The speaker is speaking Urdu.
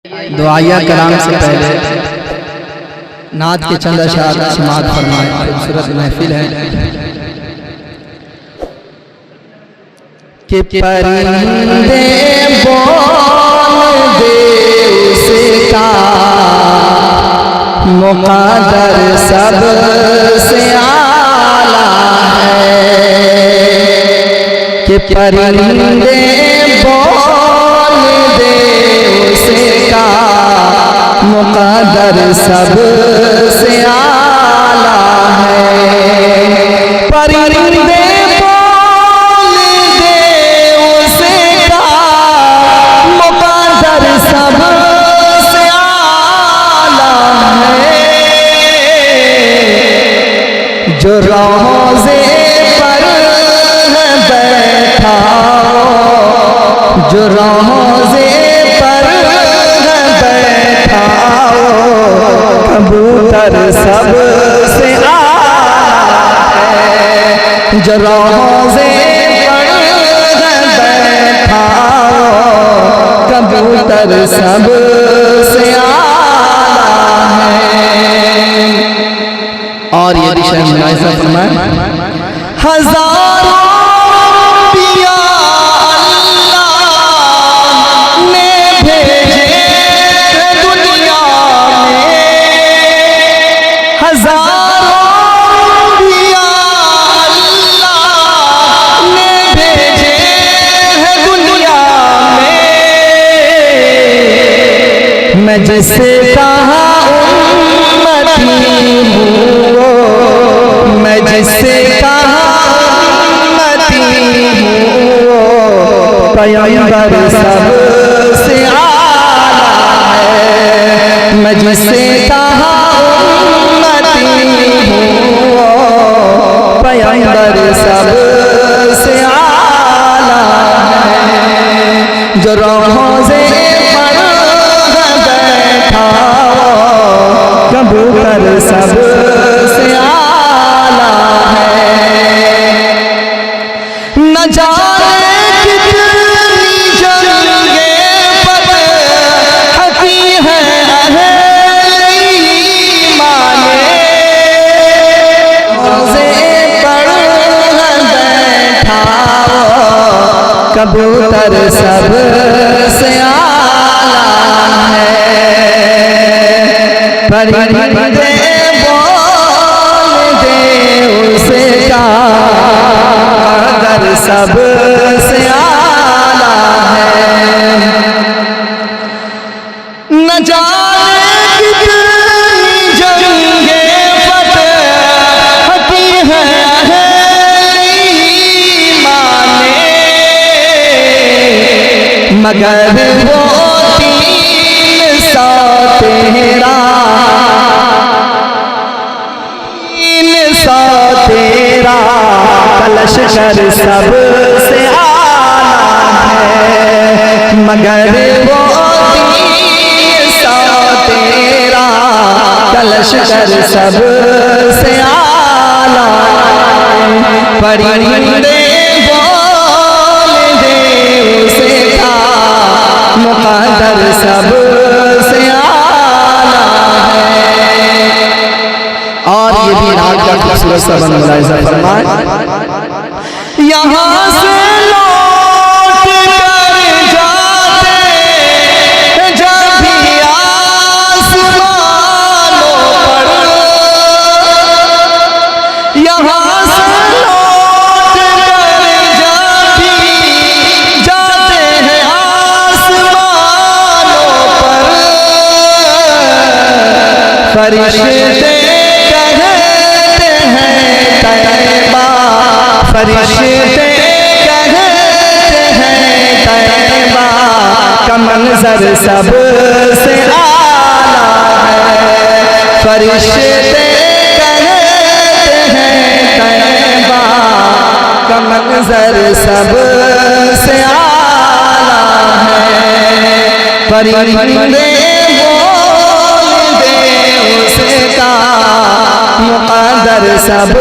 دعائیہ کلام سے پہلے نعت کے چند اشعار سماعت فرمائیں۔ خوبصورت محفل ہے کہ پرندے بول دے اس کا مقدر سب سے اعلیٰ ہے، کہ پرندے بول دے اس کا مقدر سب سے اعلیٰ ہے، پرندے بول دے اس کا مقدر سب سے اعلیٰ ہے، جو روضے پر بیٹھا جو روضے پر بیٹھا کبوتر سب سے اعلیٰ ہے، جو روضے پر بیٹھا کبوتر سب سے اعلیٰ ہے۔ اور یہ دشہ ملاحظہ فرمائیں، ہزاروں میں جس کا امتی ہوں، میں جس کا امتی ہوں، پیغمبر سب سے اعلیٰ ہے، میں جس کا امتی ہوں، پیغمبر سب سے اعلیٰ ہے، جو روضے کبوتر سب سے اعلیٰ ہے، نہ جانے کتنی جنگیں فتح کی ہیں اہل ایمان، روضے پر بیٹھا کبوتر سب سے اعلیٰ ہے، پرندے بول دے اس کا مقدر سب سے اعلیٰ ہے، نہ جانے کتنی جنگیں فتح کی ہیں اہل ایمان، مگر وہ تیرا لشکر سب سے اعلیٰ ہے، مگر وہ تیرا لشکر سب سے اعلیٰ ہے، پرندے بول دے اس کا مقدر سب سے اعلیٰ ہے۔ اور یہ بھی نعت کا خوبصورت سا بند ملاحظہ فرمائیں، یہاں سے لوٹ کر جاتے جب بھی آسمانوں پر، یہاں سے لوٹ کر جب بھی جاتے ہیں آسمانوں پر، فرشتے فرشتے کہتے ہیں طیبہ کا منظر سب سے اعلیٰ ہے، فرشتے کہتے ہیں طیبہ کا منظر سب سے اعلیٰ ہے، پرندے بول دے اس کا مقدر سب